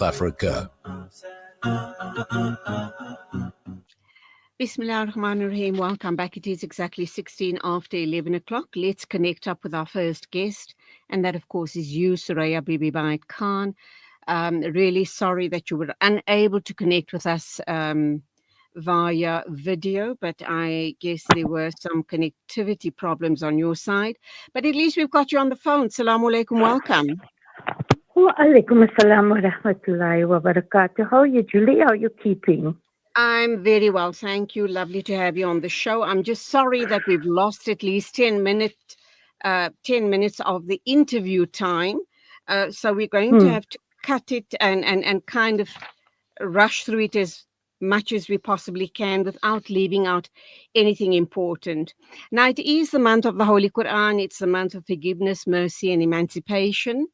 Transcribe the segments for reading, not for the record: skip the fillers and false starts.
South Africa. Bismillah ar-Rahman ar-Rahim. Welcome back. It is exactly 16 after 11 o'clock. Let's connect up with our first guest. And that, of course, is you, Suraya Bibi Bhyat Khan. Really sorry that you were unable to connect with us via video, but I guess there were some connectivity problems on your side. But at least we've got you on the phone. Assalamu alaikum. Welcome. Wa alaikum assalam wa rahmatullahi wa barakatuh. How are you, Julie? How are you keeping? I'm very well, thank you. Lovely to have you on the show. I'm just sorry that we've lost at least 10 minutes of the interview time. So we're going to have to cut it and kind of rush through it as much as we possibly can without leaving out anything important. Now, it is the month of the Holy Quran. It's the month of forgiveness, mercy, and emancipation.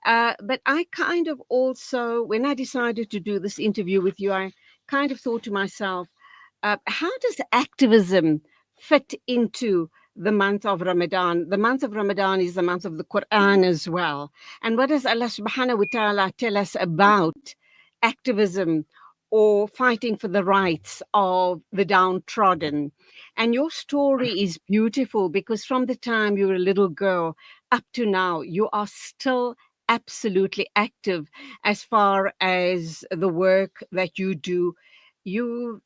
But I kind of also, when I decided to do this interview with you, I kind of thought to myself, how does activism fit into the month of Ramadan? The month of Ramadan is the month of the Quran as well. And what does Allah subhanahu wa ta'ala tell us about activism or fighting for the rights of the downtrodden? And your story is beautiful because from the time you were a little girl up to now, you are still absolutely active as far as the work that you do. You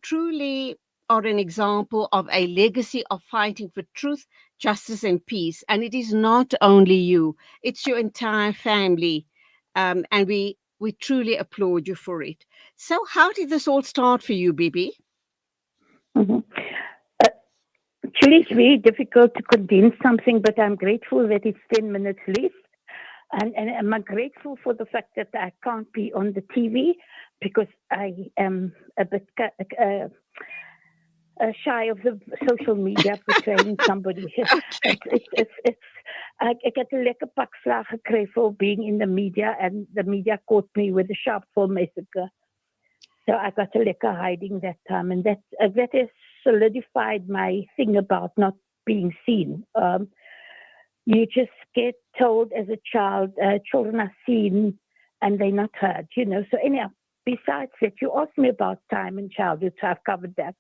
truly are an example of a legacy of fighting for truth, justice, and peace. And it is not only you; it's your entire family, and we truly applaud you for it. So, how did this all start for you, Bibi? Mm-hmm. Actually, it's very difficult to condense something, but I'm grateful that it's 10 minutes left. And I'm grateful for the fact that I can't be on the TV because I am a bit shy of the social media portraying somebody. I get a lekker pak slag gekry for being in the media, and the media caught me with a sharpful massacre. So I got a lekker hiding that time, and that has solidified my thing about not being seen. You just get told as a child, children are seen and they're not heard, So anyhow, besides that, you asked me about time and childhood, so I've covered that.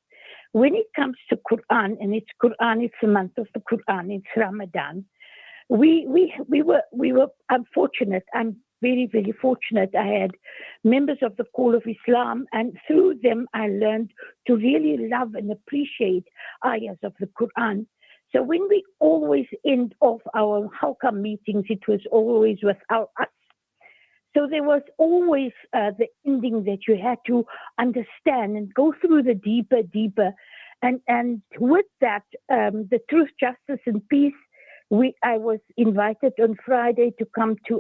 When it comes to Quran, and it's the month of the Quran, it's Ramadan. We were unfortunate. I'm very, very fortunate. I had members of the Call of Islam, and through them I learned to really love and appreciate ayahs of the Quran. So when we always end off our halqa meetings, it was always without us. So there was always the ending that you had to understand and go through the deeper. And with that, the truth, justice, and peace, I was invited on Friday to come to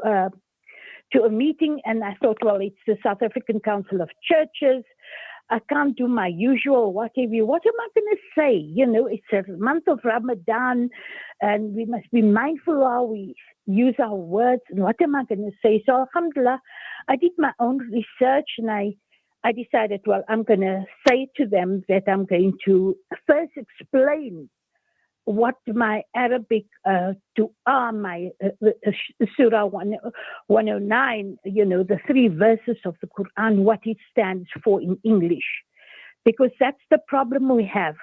a meeting, and I thought, well, it's the South African Council of Churches. I can't do my usual whatever. What am I going to say? It's a month of Ramadan, and we must be mindful how we use our words. And what am I going to say? So, alhamdulillah, I did my own research, and I decided, well, I'm going to say to them that I'm going to first explain what my Arabic du'a, my Surah 109, the 3 verses of the Quran, what it stands for in English. Because that's the problem we have.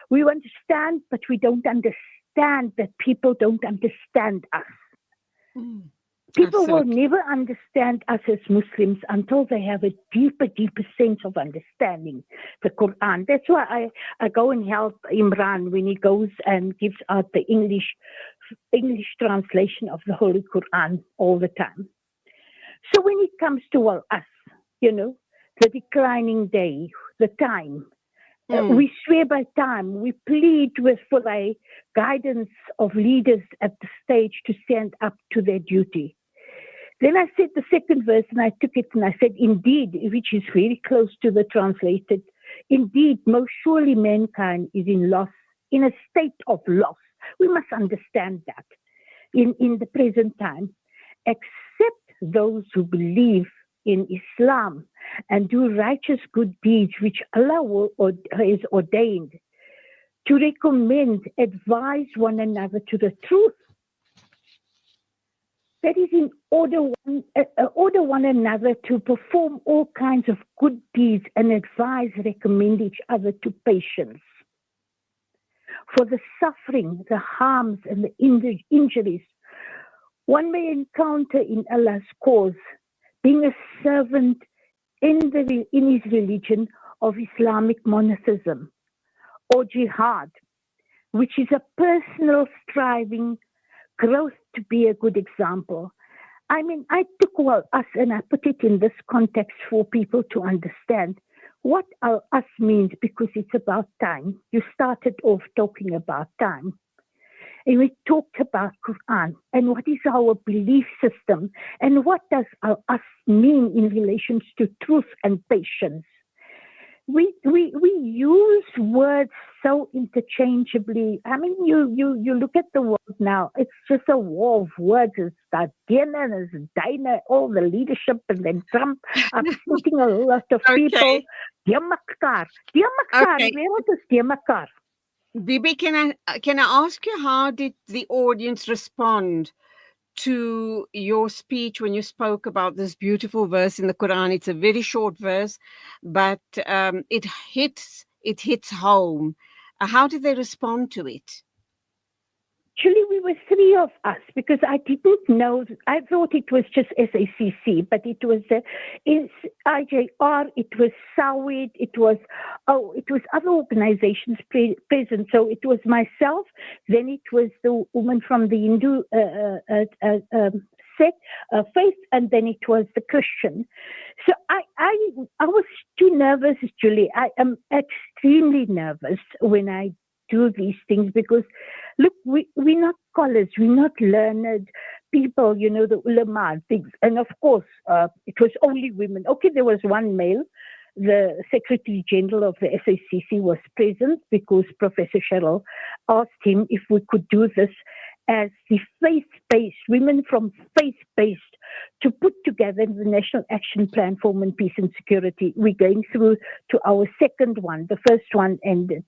We understand, but we don't understand that people don't understand us. People will never understand us as Muslims until they have a deeper sense of understanding the Quran. That's why I go and help Imran when he goes and gives out the English translation of the Holy Quran all the time. So when it comes to us, the declining day, the time, we swear by time, we plead for the guidance of leaders at the stage to stand up to their duty. Then I said the second verse, and I took it and I said, indeed, which is very close to the translated, indeed, most surely mankind is in a state of loss. We must understand that in the present time, except those who believe in Islam and do righteous good deeds, which Allah has ordained, to recommend, advise one another to the truth. that is in order one another to perform all kinds of good deeds and advise, recommend each other to patience. For the suffering, the harms, and the injuries one may encounter in Allah's cause, being a servant in his religion of Islamic monotheism or jihad, which is a personal striving growth to be a good example. I mean, I took us and I put it in this context for people to understand what us means, because it's about time. You started off talking about time. And we talked about Quran and what is our belief system and what does our us mean in relation to truth and patience. We use words so interchangeably. I mean, you look at the world now, it's just a war of words. It's that Dina and it's Dina, all the leadership, and then Trump upsetting a lot of people. Demakar. Okay. What is Demakar? Bibi, can I ask you, how did the audience respond to your speech when you spoke about this beautiful verse in the Quran? It's a very short verse, but it hits home. How did they respond to it? Actually, we were three of us because I didn't know. I thought it was just SACC, but it was IJR, it was SAWID, it was other organizations present. So it was myself, then it was the woman from the Hindu faith, and then it was the Christian. So I was too nervous, Julie. I am extremely nervous when I do these things because, look, we're not scholars, we're not learned people, the ulama and things. And of course, it was only women. Okay, there was one male. The Secretary General of the SACC was present because Professor Cheryl asked him if we could do this as the faith-based, women from faith-based, to put together the National Action Plan for Women, Peace and Security. We're going through to our second one. The first one ended,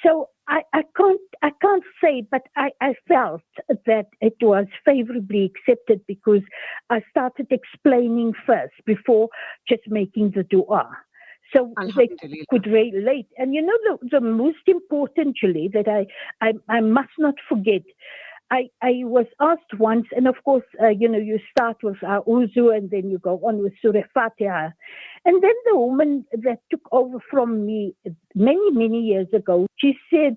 So I can't say, but I felt that it was favorably accepted because I started explaining first before just making the dua. So they could relate. And the most important, Julie, that I must not forget, I was asked once, and of course, you start with Uzu and then you go on with Surah Fatiha. And then the woman that took over from me many, many years ago, she said,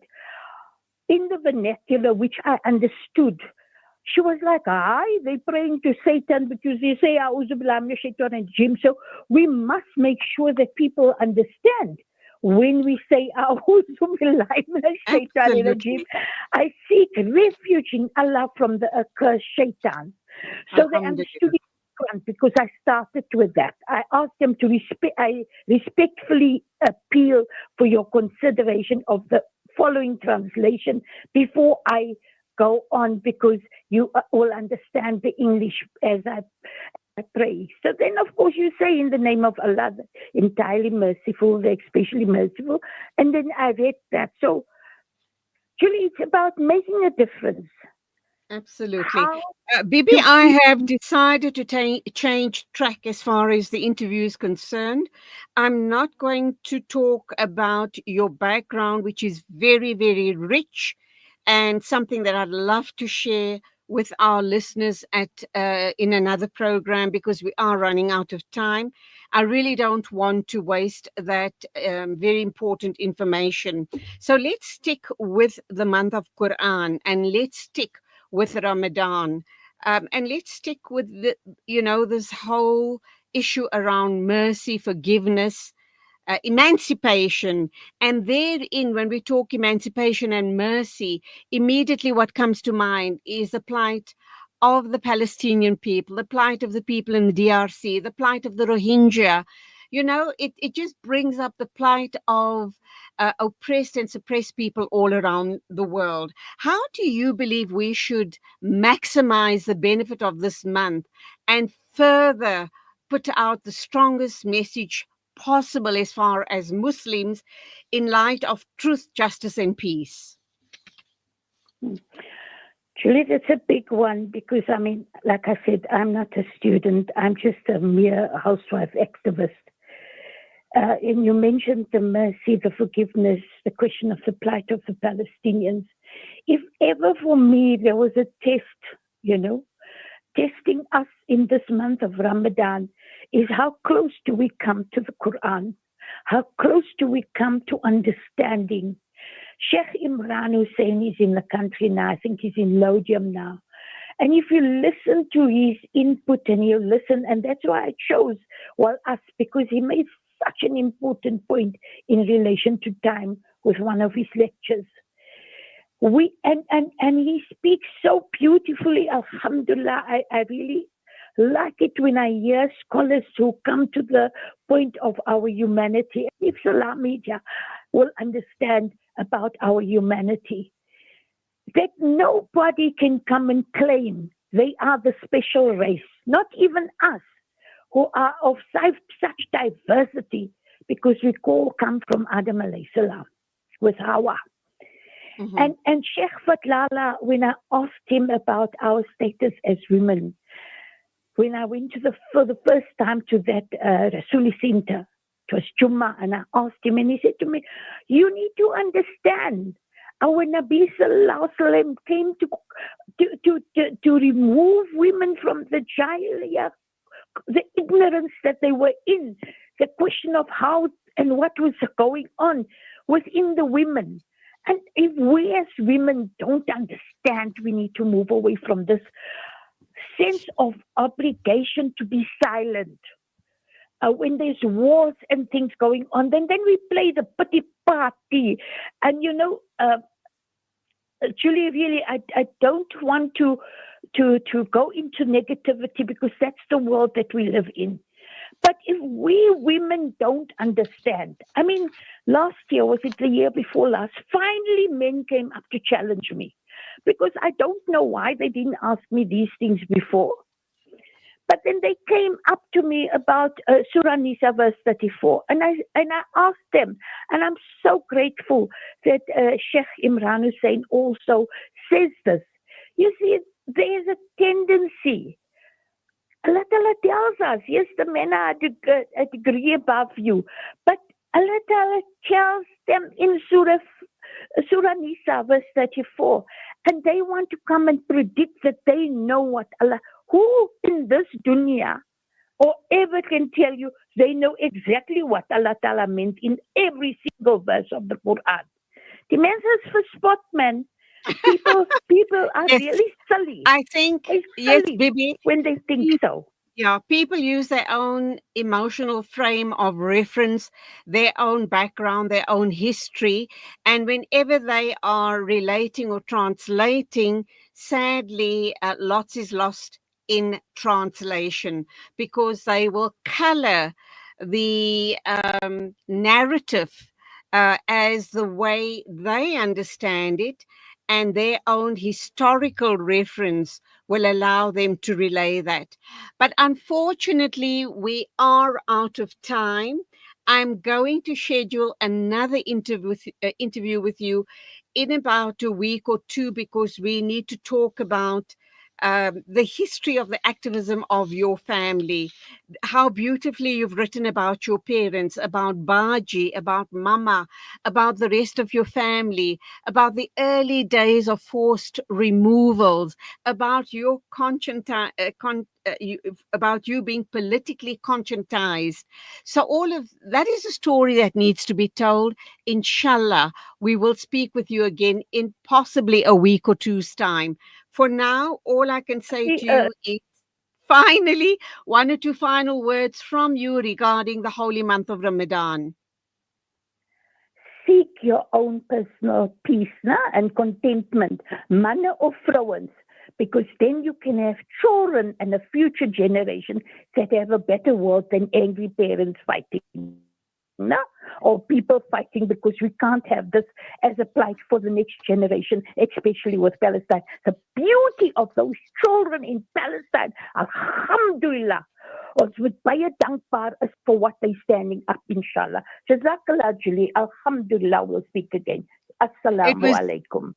in the vernacular, which I understood, she was like, they're praying to Satan because they say, A'udhu billahi minash shaitanir rajim. So we must make sure that people understand. When we say, A'udhu billahi minash shaitanir rajim, I seek refuge in Allah from the accursed shaitan. So they understood it because I started with that. I asked them to I respectfully appeal for your consideration of the following translation before I go on, because you will understand the English as I pray. So then, of course, you say, in the name of Allah, the entirely merciful, the especially merciful. And then I read that. So, Julie, it's about making a difference. Absolutely. Bibi, I have decided to change track as far as the interview is concerned. I'm not going to talk about your background, which is very, very rich and something that I'd love to share with our listeners in another program, because we are running out of time. I really don't want to waste that very important information. So let's stick with the month of Quran, and let's stick with Ramadan, and let's stick with this whole issue around mercy, forgiveness, emancipation. And therein, when we talk emancipation and mercy, immediately what comes to mind is the plight of the Palestinian people, the plight of the people in the DRC, the plight of the Rohingya. It just brings up the plight of oppressed and suppressed people all around the world. How do you believe we should maximize the benefit of this month and further put out the strongest message possible as far as Muslims in light of truth, justice, and peace? Julie, it's a big one because, I mean, like I said, I'm not a student. I'm just a mere housewife activist. And you mentioned the mercy, the forgiveness, the question of the plight of the Palestinians. If ever for me there was a test, you know, testing us in this month of Ramadan is how close do we come to the Quran? How close do we come to understanding? Sheikh Imran Hussein is in the country now. I think he's in Lodium now. And if you listen to his input and you listen, and that's why I chose us, because he made such an important point in relation to time with one of his lectures. And he speaks so beautifully, alhamdulillah. I really like it when I hear scholars who come to the point of our humanity. If Salam Media will understand about our humanity, that nobody can come and claim they are the special race, not even us, who are of such diversity, because we all come from Adam alayhi salam with Hawa. Mm-hmm. And Sheikh Fatlala, when I asked him about our status as women, when I went for the first time to that Rasuli Center, it was Jummah, and I asked him, and he said to me, you need to understand, our Nabi Sallallahu Alaihi Wasallam came to remove women from the Jahiliyyah, the ignorance that they were in, the question of how and what was going on within the women. And if we as women don't understand, we need to move away from this sense of obligation to be silent. When there's wars and things going on, then we play the pity party. And you know, Julie, really, I don't want to go into negativity, because that's the world that we live in. But if we women don't understand, I mean, last year, was it the year before last, finally men came up to challenge me, because I don't know why they didn't ask me these things before. But then they came up to me about Surah Nisa verse 34, and I asked them, and I'm so grateful that Sheikh Imran Hussein also says this. You see, there's a tendency. Allah Ta'ala tells us, yes, the men are a degree above you, but Allah Ta'ala tells them in Surah Nisa, verse 34, and they want to come and predict that they know what Allah, who in this dunya or ever can tell you they know exactly what Allah Ta'ala meant in every single verse of the Quran. The man says for spot, man. People are Yes, really silly. I think, They're yes, silly Bibi. when they think so. Yeah, people use their own emotional frame of reference, their own background, their own history. And whenever they are relating or translating, sadly, lots is lost in translation, because they will color the narrative as the way they understand it, and their own historical reference will allow them to relay that. But unfortunately, we are out of time. I'm going to schedule another interview with you in about a week or two, because we need to talk about the history of the activism of your family, how beautifully you've written about your parents, about Baji, about Mama, about the rest of your family, about the early days of forced removals, about your about you being politically conscientized. So all of that is a story that needs to be told. Inshallah, we will speak with you again in possibly a week or two's time. For now, all I can say to you is, finally, one or two final words from you regarding the holy month of Ramadan. Seek your own personal peace and contentment, manne of vrouwens, because then you can have children and a future generation that have a better world than angry parents fighting. Or people fighting because we can't have this as a plight for the next generation, especially with Palestine. The beauty of those children in Palestine, alhamdulillah, ons moet baie dankbaar is for what they're standing up, inshallah. Jazakallah, Julie. Alhamdulillah, we'll speak again. Assalamu alaikum.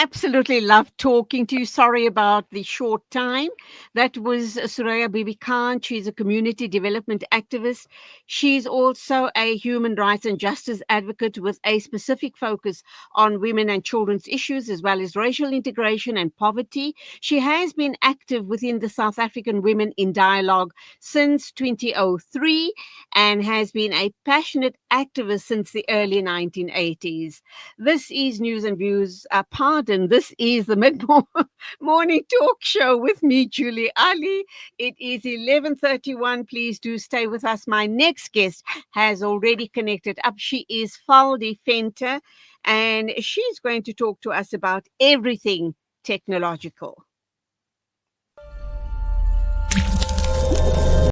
absolutely loved talking to you. Sorry about the short time. That was Suraya Bibi Bhyat. She's a community development activist. She's also a human rights and justice advocate with a specific focus on women and children's issues, as well as racial integration and poverty. She has been active within the South African Women in Dialogue since 2003 and has been a passionate activist since the early 1980s. This is News and Views. Pardon, this is the morning talk show with me, Julie Ali. It is 11:31. Please do stay with us. My next guest has already connected up. She is Faldi Fenter, and she's going to talk to us about everything technological.